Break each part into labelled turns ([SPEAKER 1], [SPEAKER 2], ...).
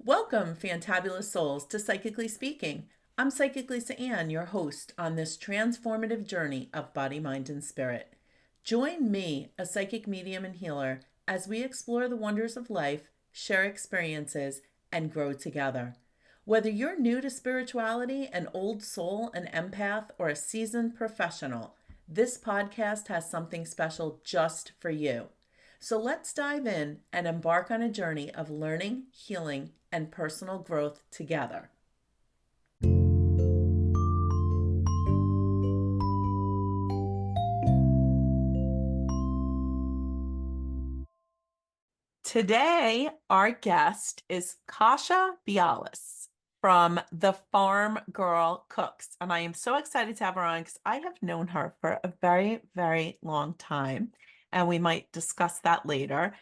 [SPEAKER 1] Welcome, fantabulous souls, to Psychically Speaking. I'm Psychic Lisa Ann, your host on this transformative journey of body, mind, and spirit. Join me, a psychic medium and healer, as we explore the wonders of life, share experiences, and grow together. Whether you're new to spirituality, an old soul, an empath, or a seasoned professional, this podcast has something special just for you. So let's dive in and embark on a journey of learning, healing, and personal growth together. Today, our guest is Kasha Bialas from The Farm Girl Cooks. And I am so excited to have her on because I have known her for a very, very long time. And we might discuss that later.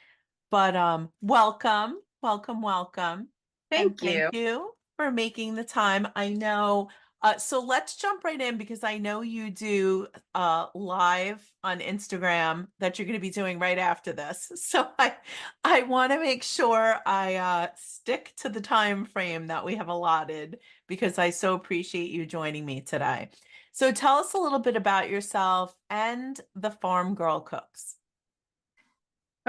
[SPEAKER 1] But welcome, welcome, welcome. And
[SPEAKER 2] Thank
[SPEAKER 1] thank
[SPEAKER 2] you.
[SPEAKER 1] you for making the time. I know. So let's jump right in because I know you do live on Instagram that you're going to be doing right after this. So I want to make sure I stick to the time frame that we have allotted because I so appreciate you joining me today. So tell us a little bit about yourself and the Farm Girl Cooks.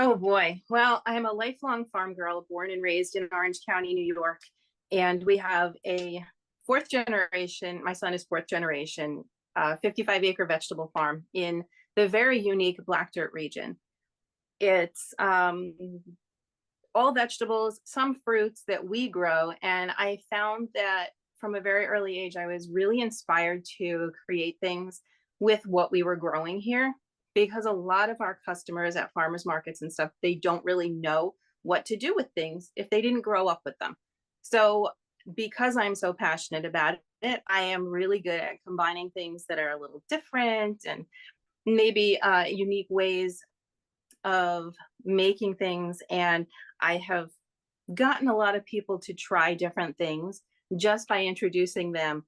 [SPEAKER 2] Oh boy. Well, I'm a lifelong farm girl born and raised in Orange County, New York. And we have a fourth generation, my son is fourth generation, 55-acre vegetable farm in the very unique Black Dirt region. It's all vegetables, some fruits that we grow. And I found that from a very early age, I was really inspired to create things with what we were growing here because a lot of our customers at farmers markets and stuff, they don't really know what to do with things if they didn't grow up with them. So because I'm so passionate about it, I am really good at combining things that are a little different and maybe unique ways of making things. And I have gotten a lot of people to try different things just by introducing them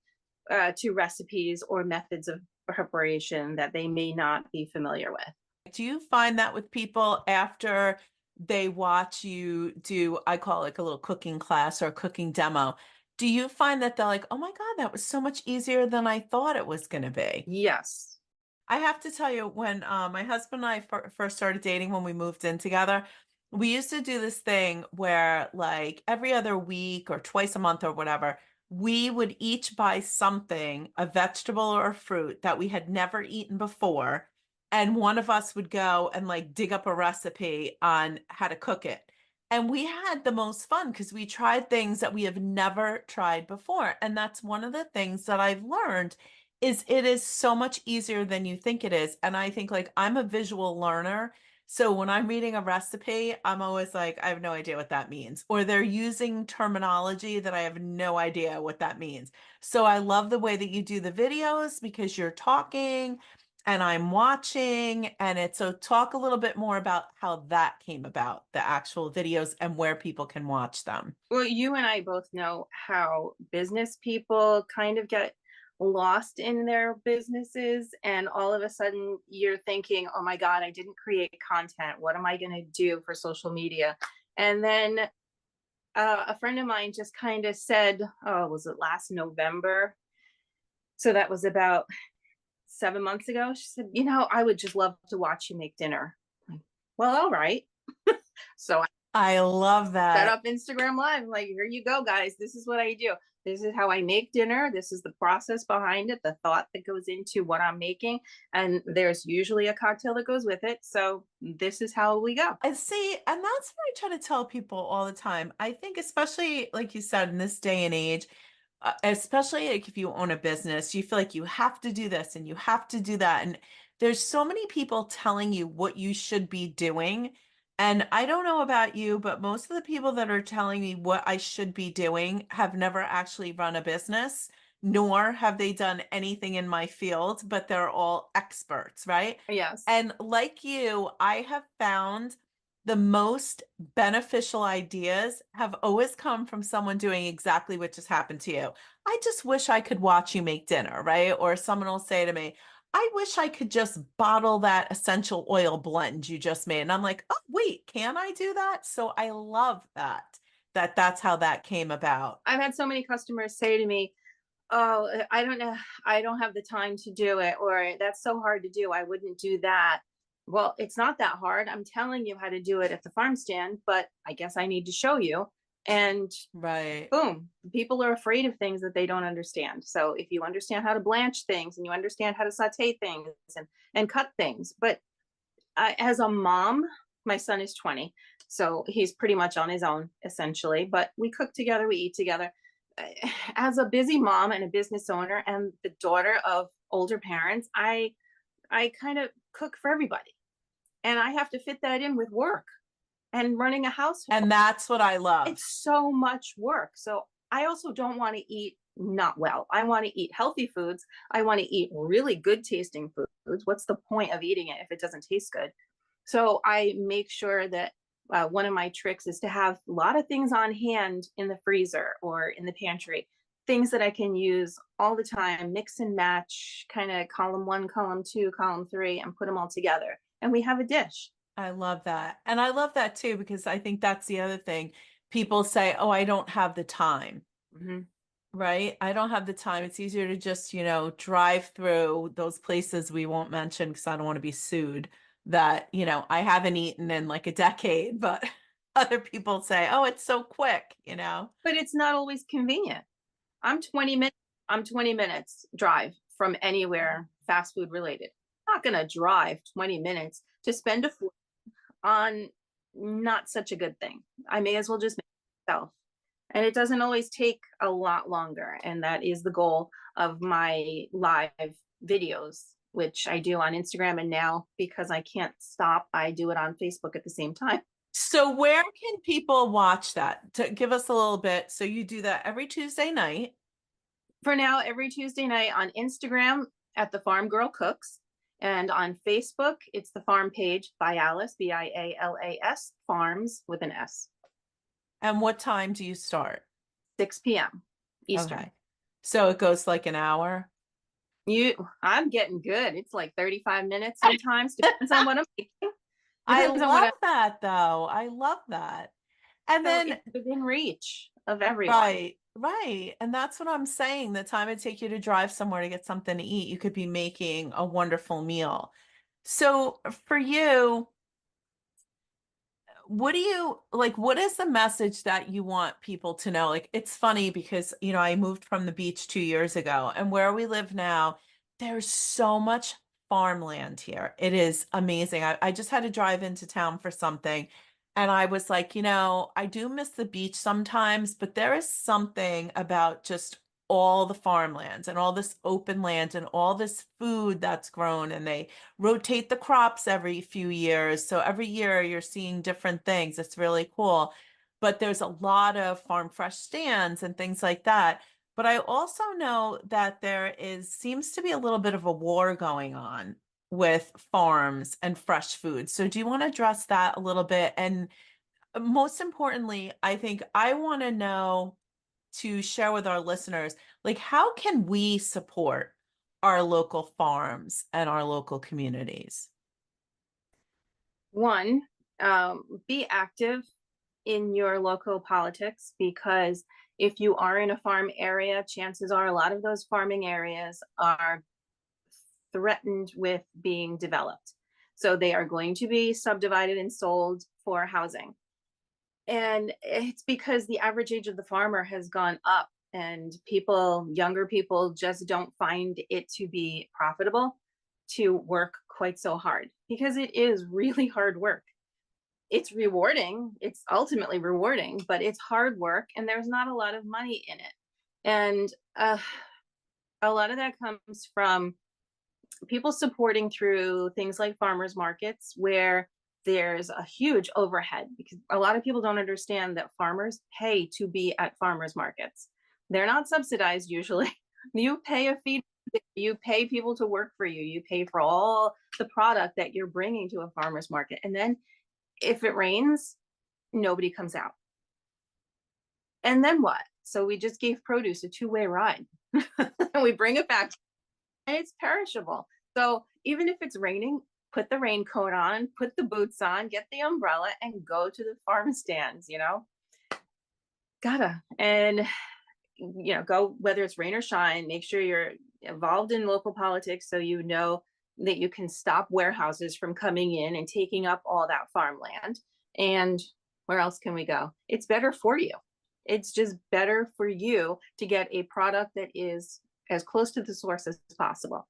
[SPEAKER 2] to recipes or methods of preparation that they may not be familiar with.
[SPEAKER 1] Do you find that with people after they watch you do, I call it like a little cooking class or a cooking demo? Do you find that they're like, oh my God, that was so much easier than I thought it was going to be?
[SPEAKER 2] Yes.
[SPEAKER 1] I have to tell you, when my husband and I first started dating, when we moved in together, we used to do this thing where, like, every other week or twice a month or whatever, we would each buy something, a vegetable or a fruit that we had never eaten before. And one of us would go and like dig up a recipe on how to cook it. And we had the most fun because we tried things that we have never tried before. And that's one of the things that I've learned is it is so much easier than you think it is. And I think like I'm a visual learner. So when I'm reading a recipe, I'm always like, I have no idea what that means. Or they're using terminology that I have no idea what that means. So I love the way that you do the videos because you're talking and I'm watching. And it's so talk a little bit more about how that came about, the actual videos and where people can watch them.
[SPEAKER 2] Well, you and I both know how business people kind of get lost in their businesses. And all of a sudden, you're thinking, oh my God, I didn't create content. What am I going to do for social media? And then a friend of mine just kind of said, oh, was it last November? So that was about 7 months ago. She said, I would just love to watch you make dinner. Well, all right. So
[SPEAKER 1] I love
[SPEAKER 2] set
[SPEAKER 1] that.
[SPEAKER 2] up Instagram Live. I'm like, here you go, guys. This is what I do. This is how I make dinner. This is the process behind it, the thought that goes into what I'm making. And there's usually a cocktail that goes with it. So this is how we go.
[SPEAKER 1] And see, and that's what I try to tell people all the time. I think, especially like you said, in this day and age, especially like if you own a business, you feel like you have to do this and you have to do that. And there's so many people telling you what you should be doing. And I don't know about you, but most of the people that are telling me what I should be doing have never actually run a business, nor have they done anything in my field, but they're all experts, right?
[SPEAKER 2] Yes.
[SPEAKER 1] And like you, I have found the most beneficial ideas have always come from someone doing exactly what just happened to you. I just wish I could watch you make dinner, right? Or someone will say to me, I wish I could just bottle that essential oil blend you just made. And I'm like, oh, wait, can I do that? So I love that. that's how that came about.
[SPEAKER 2] I've had so many customers say to me, oh, I don't know, I don't have the time to do it, or that's so hard to do, I wouldn't do that. Well, it's not that hard. I'm telling you how to do it at the farm stand, but I guess I need to show you. And
[SPEAKER 1] Right.
[SPEAKER 2] boom, people are afraid of things that they don't understand. So if you understand how to blanch things and you understand how to saute things and cut things, but as a mom, my son is 20, so he's pretty much on his own essentially, but we cook together, we eat together. As a busy mom and a business owner and the daughter of older parents, I kind of cook for everybody, and I have to fit that in with work and running a household.
[SPEAKER 1] And that's what I love.
[SPEAKER 2] It's so much work. So I also don't want to eat not well. I want to eat healthy foods. I want to eat really good tasting foods. What's the point of eating it if it doesn't taste good? So I make sure that one of my tricks is to have a lot of things on hand in the freezer or in the pantry, things that I can use all the time, mix and match, kind of column one, column two, column three, and put them all together. And we have a dish.
[SPEAKER 1] I love that. And I love that too, because I think that's the other thing. People say, oh, I don't have the time,
[SPEAKER 2] Mhm.
[SPEAKER 1] right? I don't have the time. It's easier to just, drive through those places we won't mention because I don't want to be sued that, I haven't eaten in like a decade, but other people say, oh, it's so quick.
[SPEAKER 2] But it's not always convenient. I'm 20 minutes, I'm 20 minutes drive from anywhere fast food related. I'm not gonna drive 20 minutes to spend a fortune on not such a good thing. I may as well just make it myself. And it doesn't always take a lot longer. And that is the goal of my live videos, which I do on Instagram. And now because I can't stop, I do it on Facebook at the same time.
[SPEAKER 1] So where can people watch that? To give us a little bit. So you do that every Tuesday night.
[SPEAKER 2] For now, every Tuesday night on Instagram at the Farm Girl Cooks. And on Facebook, it's the farm page, Bialas, Bialas, Farms with an S,
[SPEAKER 1] And what time do you start?
[SPEAKER 2] 6 p.m. Eastern.
[SPEAKER 1] Okay. So it goes like an hour.
[SPEAKER 2] I'm getting good. It's like 35 minutes sometimes. Depends on what I'm making.
[SPEAKER 1] I
[SPEAKER 2] Depends on what
[SPEAKER 1] love
[SPEAKER 2] I'm.
[SPEAKER 1] that though. I love that. And
[SPEAKER 2] So
[SPEAKER 1] then,
[SPEAKER 2] it's within reach of everyone.
[SPEAKER 1] right, right. And that's what I'm saying. The time it take you to drive somewhere to get something to eat, you could be making a wonderful meal. So for you, what do you like? What is the message that you want people to know? Like, it's funny because, I moved from the beach 2 years ago, and where we live now, there's so much farmland here. It is amazing. I just had to drive into town for something, and I was like, I do miss the beach sometimes, but there is something about just all the farmlands and all this open land and all this food that's grown, and they rotate the crops every few years. So every year you're seeing different things. It's really cool. But there's a lot of farm fresh stands and things like that. But I also know that seems to be a little bit of a war going on with farms and fresh food. So do you want to address that a little bit? And most importantly, I think I want to know, to share with our listeners, like, how can we support our local farms and our local communities?
[SPEAKER 2] One, be active in your local politics, because if you are in a farm area, chances are a lot of those farming areas are threatened with being developed. So they are going to be subdivided and sold for housing. And it's because the average age of the farmer has gone up, and younger people just don't find it to be profitable to work quite so hard, because it is really hard work. It's rewarding. It's ultimately rewarding, but it's hard work and there's not a lot of money in it. And a lot of that comes from people supporting through things like farmers markets, where there's a huge overhead, because a lot of people don't understand that farmers pay to be at farmers markets. They're not subsidized usually. You pay a fee, you pay people to work for you, you pay for all the product that you're bringing to a farmers market. And then if it rains, nobody comes out. And then what? So we just gave produce a two-way ride. We bring it back and it's perishable. So even if it's raining, put the raincoat on, put the boots on, get the umbrella, and go to the farm stands. Gotta. And go whether it's rain or shine, make sure you're involved in local politics so you know that you can stop warehouses from coming in and taking up all that farmland. And where else can we go? It's better for you. It's just better for you to get a product that is as close to the source as possible.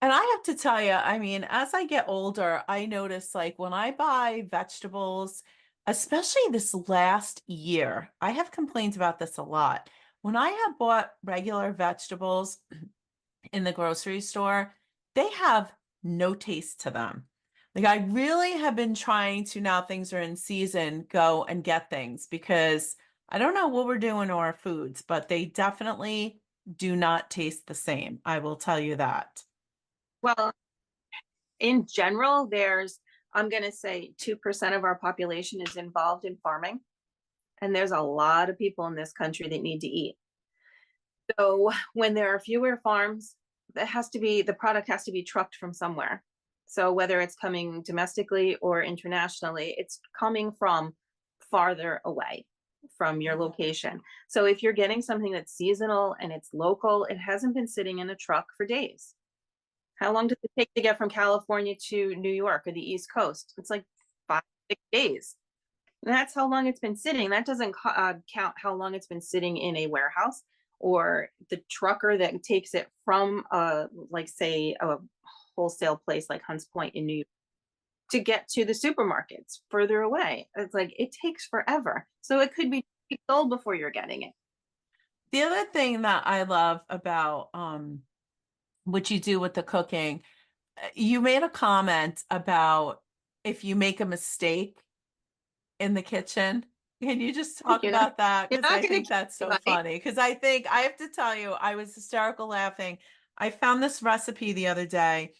[SPEAKER 1] And I have to tell you, I mean, as I get older, I notice like when I buy vegetables, especially this last year, I have complained about this a lot. When I have bought regular vegetables in the grocery store, they have no taste to them. Like I really have been trying to, now things are in season, go and get things because I don't know what we're doing to our foods, but they definitely do not taste the same. I will tell you that.
[SPEAKER 2] Well, in general, I'm going to say 2% of our population is involved in farming. And there's a lot of people in this country that need to eat. So when there are fewer farms, the product has to be trucked from somewhere. So whether it's coming domestically or internationally, it's coming from farther away from your location. So if you're getting something that's seasonal and it's local, it hasn't been sitting in a truck for days. How long does it take to get from California to New York or the East Coast? It's like 5, 6 days. And that's how long it's been sitting. That doesn't count how long it's been sitting in a warehouse or the trucker that takes it from, like, say, a wholesale place like Hunts Point in New York to get to the supermarkets further away. It's like it takes forever. So it could be sold before you're getting it.
[SPEAKER 1] The other thing that I love about what you do with the cooking, you made a comment about if you make a mistake in the kitchen. Can you just talk
[SPEAKER 2] You're not,
[SPEAKER 1] about that?
[SPEAKER 2] you're
[SPEAKER 1] Because
[SPEAKER 2] not
[SPEAKER 1] I
[SPEAKER 2] going
[SPEAKER 1] think
[SPEAKER 2] to
[SPEAKER 1] that's
[SPEAKER 2] keep
[SPEAKER 1] so
[SPEAKER 2] money.
[SPEAKER 1] funny. Because I think I have to tell you, I was hysterical laughing. I found this recipe the other day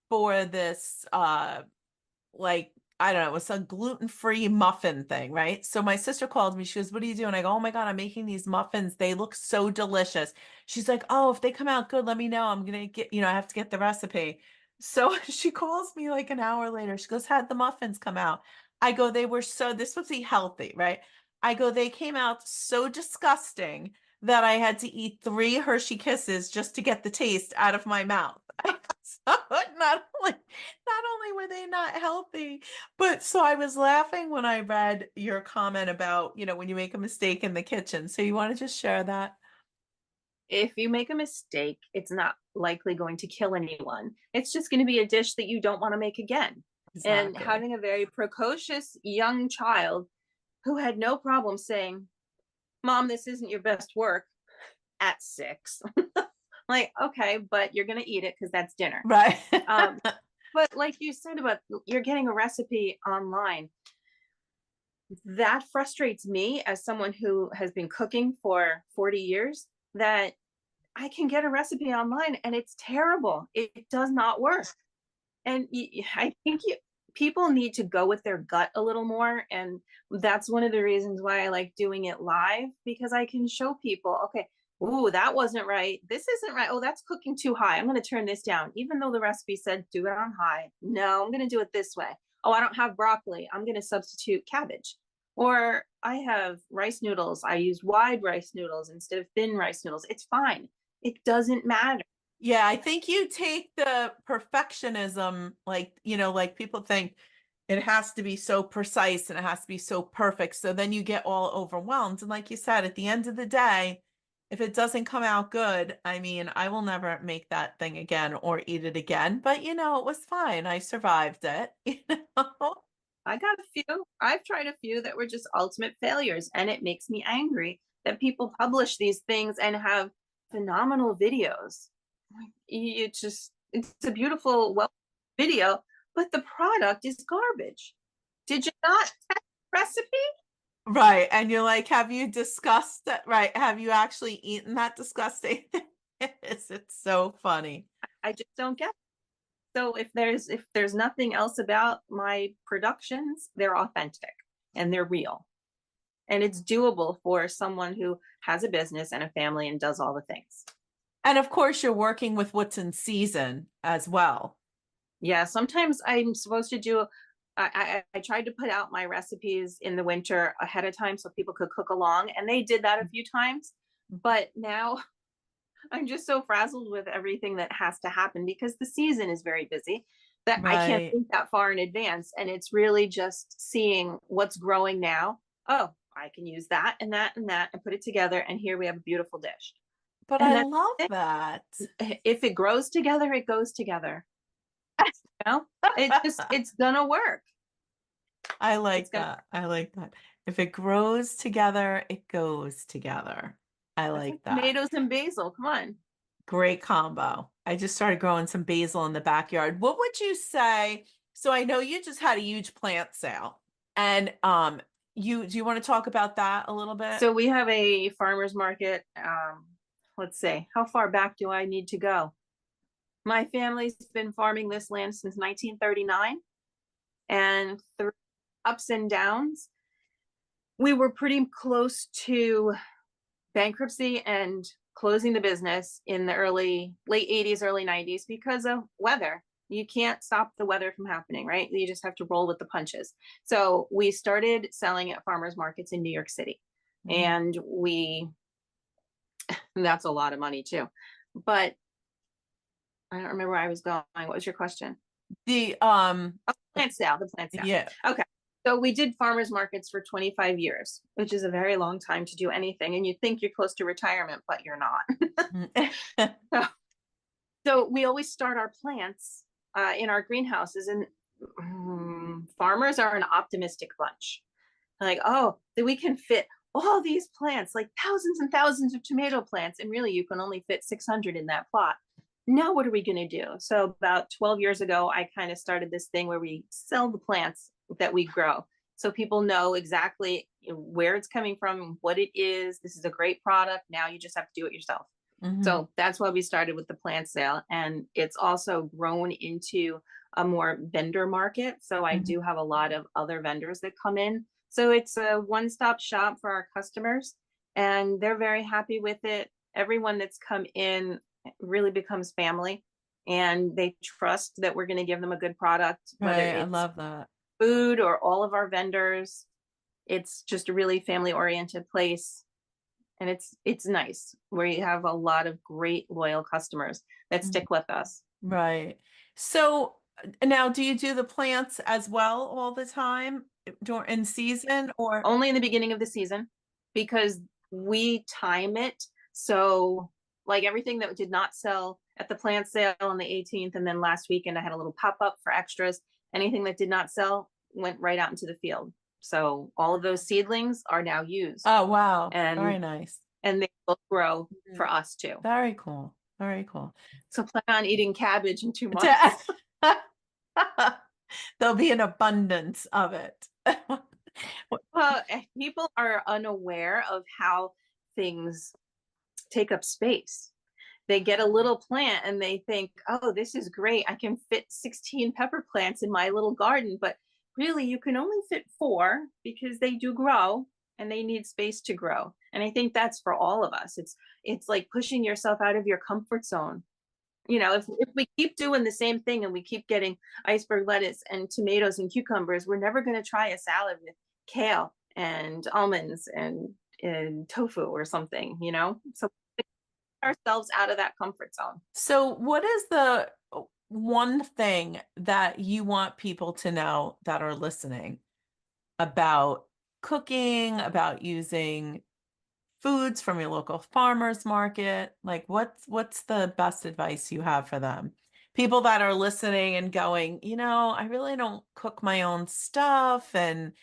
[SPEAKER 1] for this like I don't know, it was a gluten-free muffin thing, right? So my sister called me. She goes, "What are you doing?" I go, "Oh my God, I'm making these muffins. They look so delicious." She's like, "Oh, if they come out good, let me know. I'm gonna get, I have to get the recipe." So she calls me like an hour later. She goes, "Had the muffins come out?" I go, "They were so, this was be healthy, right?" I go, "They came out so disgusting that I had to eat 3 Hershey Kisses just to get the taste out of my mouth." So not only were they not healthy, but so I was laughing when I read your comment about, when you make a mistake in the kitchen. So you want to just share that?
[SPEAKER 2] If you make a mistake, it's not likely going to kill anyone. It's just going to be a dish that you don't want to make again. And
[SPEAKER 1] Exactly.
[SPEAKER 2] having a very precocious young child who had no problem saying, "Mom, this isn't your best work," at 6. Like, okay, but you're going to eat it because that's dinner.
[SPEAKER 1] Right.
[SPEAKER 2] Um, but like you said about you're getting a recipe online, that frustrates me as someone who has been cooking for 40 years that I can get a recipe online and it's terrible. It does not work. And I think people need to go with their gut a little more. And that's one of the reasons why I like doing it live because I can show people, okay, ooh, that wasn't right. This isn't right. Oh, that's cooking too high. I'm going to turn this down. Even though the recipe said do it on high. No, I'm going to do it this way. Oh, I don't have broccoli. I'm going to substitute cabbage. Or I have rice noodles. I use wide rice noodles instead of thin rice noodles. It's fine. It doesn't matter.
[SPEAKER 1] Yeah, I think you take the perfectionism, like, like people think it has to be so precise and it has to be so perfect. So then you get all overwhelmed. And like you said, at the end of the day, if it doesn't come out good, I mean, I will never make that thing again or eat it again. But it was fine. I survived it, know?
[SPEAKER 2] I got a few. I've tried a few that were just ultimate failures, and it makes me angry that people publish these things and have phenomenal videos. It's a beautiful, well video, but the product is garbage. Did you not test the recipe?
[SPEAKER 1] Right. And you're like, have you discussed it? Right. Have you actually eaten that disgusting thing? It's so funny.
[SPEAKER 2] I just don't get it. So if there's nothing else about my productions, they're authentic and they're real. And it's doable for someone who has a business and a family and does all the things.
[SPEAKER 1] And of course, you're working with what's in season as well.
[SPEAKER 2] Yeah, sometimes I'm supposed to do I tried to put out my recipes in the winter ahead of time so people could cook along, and they did that a few times. But now I'm just so frazzled with everything that has to happen because the season is very busy that I can't
[SPEAKER 1] Right.
[SPEAKER 2] think that far in advance. And it's really just seeing what's growing now. Oh, I can use that and that and that and put it together. And here we have a beautiful dish.
[SPEAKER 1] But
[SPEAKER 2] And
[SPEAKER 1] I
[SPEAKER 2] that's
[SPEAKER 1] love
[SPEAKER 2] it.
[SPEAKER 1] that.
[SPEAKER 2] If it grows together, it goes together. You know, it's gonna work.
[SPEAKER 1] I
[SPEAKER 2] It's
[SPEAKER 1] like
[SPEAKER 2] gonna
[SPEAKER 1] that. I like that. If it grows together, it goes together. I
[SPEAKER 2] That's like
[SPEAKER 1] like that.
[SPEAKER 2] tomatoes and basil. Come on.
[SPEAKER 1] Great combo. I just started growing some basil in the backyard. What would you say? So I know you just had a huge plant sale. And you do you want to talk about that a little bit?
[SPEAKER 2] So we have a farmer's market. Let's say, how far back do I need to go? My family's been farming this land since 1939, and through ups and downs, we were pretty close to bankruptcy and closing the business in the late 80s, early 90s because of weather. You can't stop the weather from happening, right? You just have to roll with the punches. So we started selling at farmers markets in New York City.
[SPEAKER 1] Mhm.
[SPEAKER 2] And that's a lot of money too. But I don't remember where I was going. What was your question?
[SPEAKER 1] The
[SPEAKER 2] Oh, plant sale, the plant sale.
[SPEAKER 1] yeah.
[SPEAKER 2] Okay. So we did farmers markets for 25 years, which is a very long time to do anything. And you think you're close to retirement, but you're not. So we always start our plants in our greenhouses, and farmers are an optimistic bunch. Like, oh, that we can fit all these plants, like thousands and thousands of tomato plants, and really you can only fit 600 in that plot. Now what are we going to do? So about 12 years ago, I kind of started this thing where we sell the plants that we grow, so people know exactly where it's coming from, what it is. This is a great product. Now you just have to do it yourself.
[SPEAKER 1] Hmm.
[SPEAKER 2] So that's why we started with the plant sale, and it's also grown into a more vendor market. So I
[SPEAKER 1] Hmm.
[SPEAKER 2] do have a lot of other vendors that come in, so it's a one-stop shop for our customers, and they're very happy with it. Everyone that's come in really becomes family, and they trust that we're going to give them a good product, whether
[SPEAKER 1] Right. I
[SPEAKER 2] it's
[SPEAKER 1] love that.
[SPEAKER 2] food or all of our vendors. It's just a really family-oriented place, and it's nice where you have a lot of great loyal customers that
[SPEAKER 1] Mhm.
[SPEAKER 2] stick with us.
[SPEAKER 1] Right. So now do you do the plants as well all the time during in season or
[SPEAKER 2] Only in the beginning of the season because we time it. So like everything that did not sell at the plant sale on the 18th, and then last weekend I had a little pop-up for extras. Anything that did not sell went right out into the field. So all of those seedlings are now used,
[SPEAKER 1] oh wow,
[SPEAKER 2] and
[SPEAKER 1] very nice.
[SPEAKER 2] they will grow
[SPEAKER 1] Mhm.
[SPEAKER 2] for us too.
[SPEAKER 1] Very cool. Very cool.
[SPEAKER 2] So plan on eating cabbage in 2 months.
[SPEAKER 1] There'll be an abundance of it.
[SPEAKER 2] Well, people are unaware of how things take up space. They get a little plant and they think, oh, this is great. I can fit 16 pepper plants in my little garden. But really, you can only fit four because they do grow and they need space to grow. And I think that's for all of us. It's like pushing yourself out of your comfort zone. If we keep doing the same thing and we keep getting iceberg lettuce and tomatoes and cucumbers, we're never going to try a salad with kale and almonds and tofu or something. So ourselves out of that comfort zone.
[SPEAKER 1] So, what is the one thing that you want people to know that are listening about cooking, about using foods from your local farmers market? Like what's the best advice you have for them? People that are listening and going, I really don't cook my own stuff and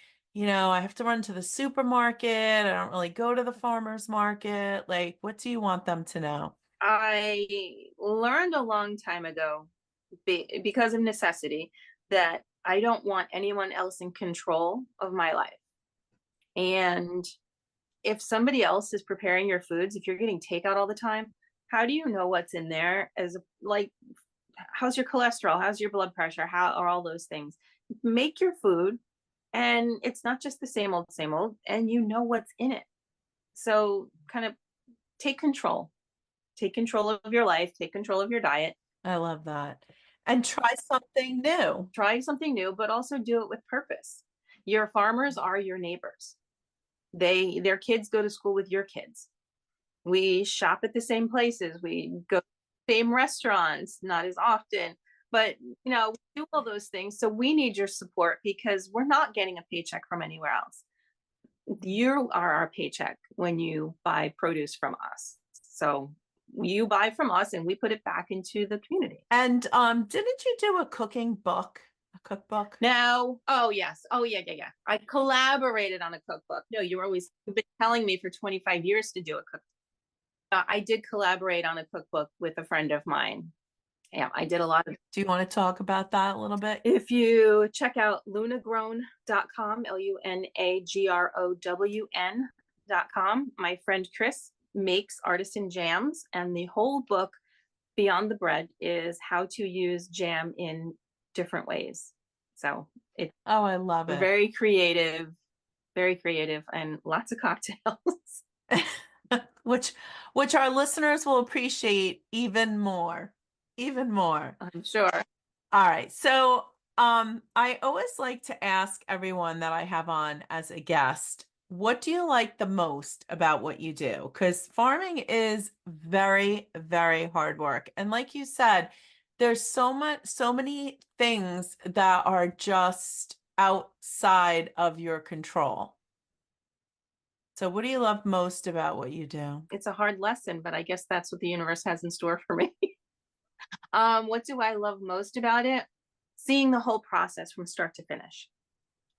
[SPEAKER 1] I have to run to the supermarket. I don't really go to the farmers market. Like, what do you want them to know?
[SPEAKER 2] I learned a long time ago, because of necessity, that I don't want anyone else in control of my life. And if somebody else is preparing your foods, if you're getting takeout all the time, how do you know what's in there? Like, how's your cholesterol? How's your blood pressure? How are all those things? Make your food, and it's not just the same old, and you know what's in it. So kind of take control. Take control of your life, take control of your diet.
[SPEAKER 1] I love that. And try something new.
[SPEAKER 2] Try something new, but also do it with purpose. Your farmers are your neighbors. Their kids go to school with your kids. We shop at the same places. We go to the same restaurants, not as often, but we do all those things. So we need your support because we're not getting a paycheck from anywhere else. You are our paycheck when you buy produce from us. So you buy from us and we put it back into the community.
[SPEAKER 1] And didn't you do a cooking book, a cookbook?
[SPEAKER 2] Now, oh yes, oh yeah, yeah, yeah. I collaborated on a cookbook. No, you've been telling me for 25 years to do a cookbook. I did collaborate on a cookbook with a friend of mine. Yeah, I did a lot of.
[SPEAKER 1] Do you want to talk about that a little bit?
[SPEAKER 2] If you check out lunagrown.com, LUNAGROWN.com, my friend Chris makes artisan jams, and the whole book, Beyond the Bread, is how to use jam in different ways. So it's
[SPEAKER 1] Oh, I love it.
[SPEAKER 2] very creative, and lots of cocktails.
[SPEAKER 1] Which our listeners will appreciate even more. Even more.
[SPEAKER 2] I'm sure.
[SPEAKER 1] All right. So, I always like to ask everyone that I have on as a guest, what do you like the most about what you do? Because farming is very, very hard work. And like you said, there's so many things that are just outside of your control. So, what do you love most about what you do?
[SPEAKER 2] It's a hard lesson, but I guess that's what the universe has in store for me. What do I love most about it? Seeing the whole process from start to finish.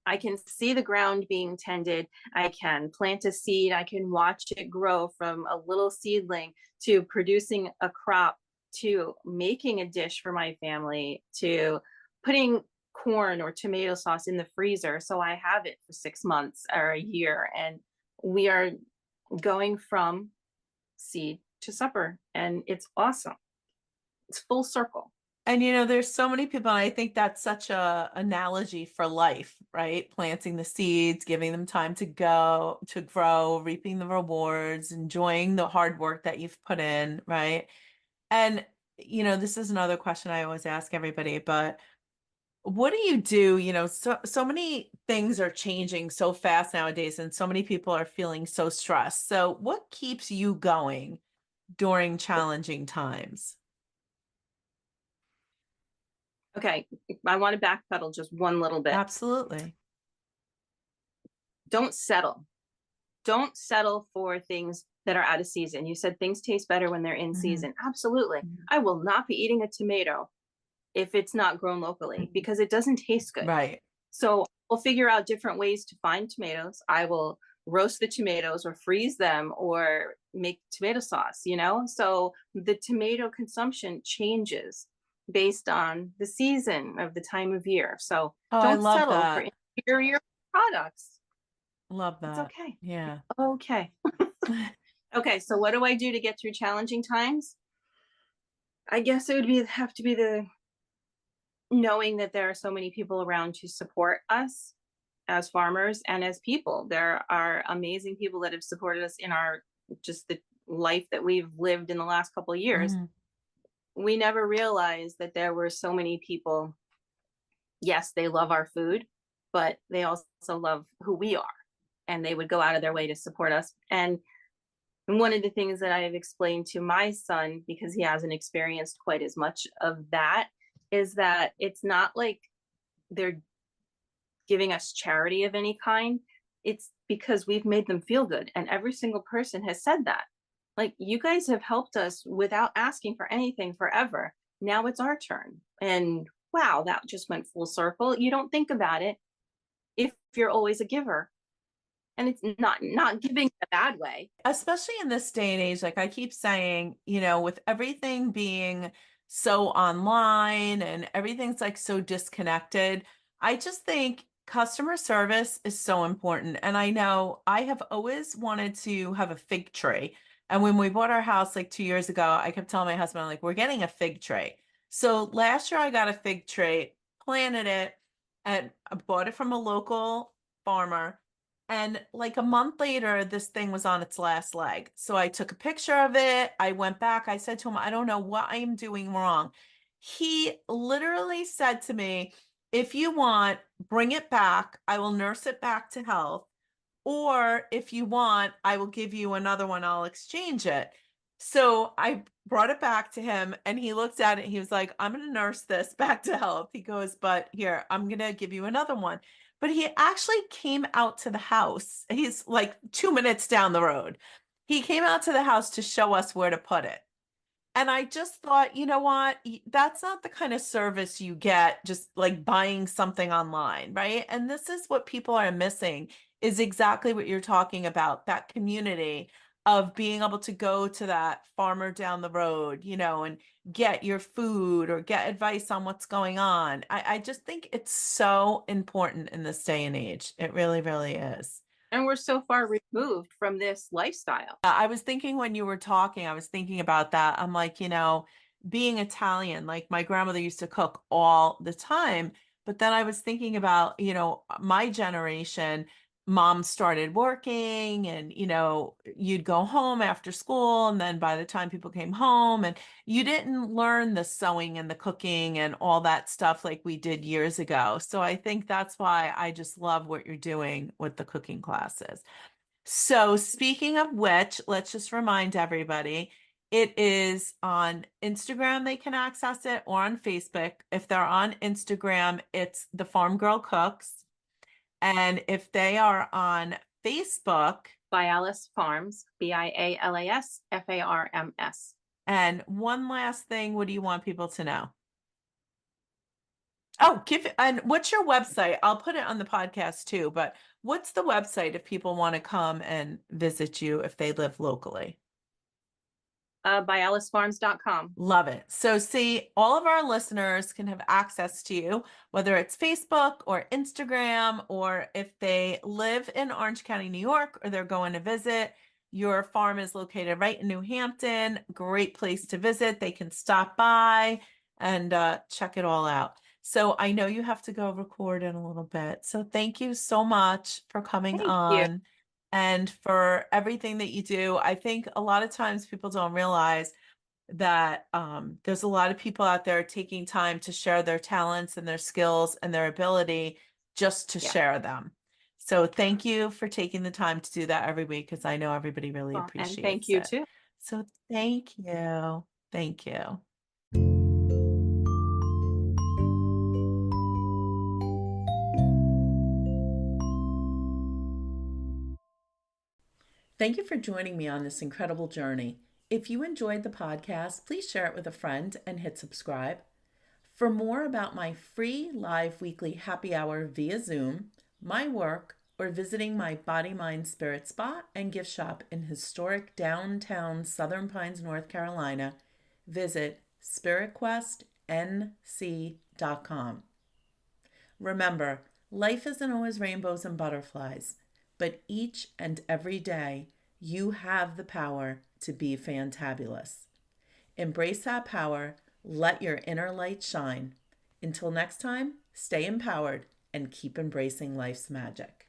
[SPEAKER 2] I can see the ground being tended. I can plant a seed. I can watch it grow from a little seedling to producing a crop to making a dish for my family to putting corn or tomato sauce in the freezer so I have it for 6 months or a year. And we are going from seed to supper, and it's awesome. It's full circle.
[SPEAKER 1] And there's so many people, and I think that's such a analogy for life, right? Planting the seeds, giving them time to go, to grow, reaping the rewards, enjoying the hard work that you've put in, right? And this is another question I always ask everybody, but what do you do? So many things are changing so fast nowadays, and so many people are feeling so stressed. So what keeps you going during challenging times?
[SPEAKER 2] Okay, I want to backpedal just one little bit.
[SPEAKER 1] Absolutely.
[SPEAKER 2] Don't settle. Don't settle for things that are out of season. You said things taste better when they're in
[SPEAKER 1] Mhm.
[SPEAKER 2] season. Absolutely. I will not be eating a tomato if it's not grown locally because it doesn't taste good.
[SPEAKER 1] Right.
[SPEAKER 2] So we'll figure out different ways to find tomatoes. I will roast the tomatoes or freeze them or make tomato sauce, So the tomato consumption changes based on the season of the time of year. So
[SPEAKER 1] Oh, I
[SPEAKER 2] don't
[SPEAKER 1] love
[SPEAKER 2] settle for
[SPEAKER 1] that.
[SPEAKER 2] inferior products.
[SPEAKER 1] Love
[SPEAKER 2] It's
[SPEAKER 1] that.
[SPEAKER 2] okay.
[SPEAKER 1] Yeah.
[SPEAKER 2] Okay. Okay, so what do I do to get through challenging times? I guess it would have to be the knowing that there are so many people around to support us as farmers and as people. There are amazing people that have supported us in our just the life that we've lived in the last couple of years.
[SPEAKER 1] Mhm.
[SPEAKER 2] We never realized that there were so many people. Yes, they love our food, but they also love who we are, and they would go out of their way to support us. And one of the things that I have explained to my son, because he hasn't experienced quite as much of that, is that it's not like they're giving us charity of any kind. It's because we've made them feel good. And every single person has said that. Like, you guys have helped us without asking for anything forever. Now it's our turn. And wow, that just went full circle. You don't think about it if you're always a giver. And it's not giving in a bad way.
[SPEAKER 1] Especially in this day and age, like I keep saying, with everything being so online and everything's like so disconnected, I just think customer service is so important. And I know I have always wanted to have a fig tree. And when we bought our house like 2 years ago, I kept telling my husband, like, we're getting a fig tree. So last year I got a fig tree, planted it, and I bought it from a local farmer. And like a month later, this thing was on its last leg. So I took a picture of it. I went back. I said to him, I don't know what I am doing wrong. He literally said to me, if you want, bring it back. I will nurse it back to health. Or if you want, I will give you another one. I'll exchange it. So I brought it back to him and he looked at it. He was like, I'm going to nurse this back to health. He goes, but here, I'm going to give you another one. But he actually came out to the house. He's like 2 minutes down the road. He came out to the house to show us where to put it. And I just thought, you know what? That's not the kind of service you get just like buying something online, right? And this is what people are missing is exactly what you're talking about, that community of being able to go to that farmer down the road, and get your food or get advice on what's going on. I just think it's so important in this day and age. It really, really is.
[SPEAKER 2] And we're so far removed from this lifestyle.
[SPEAKER 1] I was thinking when you were talking, I was thinking about that. I'm like, being Italian, like my grandmother used to cook all the time. But then I was thinking about, my generation, mom started working and, you'd go home after school. And then by the time people came home, and you didn't learn the sewing and the cooking and all that stuff like we did years ago. So I think that's why I just love what you're doing with the cooking classes. So, speaking of which, let's just remind everybody it is on Instagram, they can access it, or on Facebook. If they're on Instagram, it's The Farm Girl Cooks. And if they are on Facebook,
[SPEAKER 2] Bialas Farms, Bialas Farms.
[SPEAKER 1] and one last thing, what do you want people to know? Oh, and what's your website? I'll put it on the podcast too, but what's the website if people want to come and visit you if they live locally?
[SPEAKER 2] Bialasfarms.com.
[SPEAKER 1] Love it. So, see, all of our listeners can have access to you, whether it's Facebook or Instagram, or if they live in Orange County, New York, or they're going to visit. Your farm is located right in New Hampton. Great place to visit. They can stop by and check it all out. So, I know you have to go record in a little bit. So, thank you so much for coming
[SPEAKER 2] Thank you.
[SPEAKER 1] on and for everything that you do. I think a lot of times people don't realize that there's a lot of people out there taking time to share their talents and their skills and their ability just to
[SPEAKER 2] Yeah.
[SPEAKER 1] share them. So thank you for taking the time to do that every week because I know everybody really
[SPEAKER 2] Well, and thank
[SPEAKER 1] appreciates
[SPEAKER 2] you
[SPEAKER 1] it.
[SPEAKER 2] too.
[SPEAKER 1] So thank you. Thank you. Thank you for joining me on this incredible journey. If you enjoyed the podcast, please share it with a friend and hit subscribe. For more about my free live weekly happy hour via Zoom, my work, or visiting my Body, Mind, Spirit spa and gift shop in historic downtown Southern Pines, North Carolina, visit spiritquestnc.com. Remember, life isn't always rainbows and butterflies, but each and every day you have the power to be fantabulous. Embrace that power. Let your inner light shine. Until next time, stay empowered and keep embracing life's magic.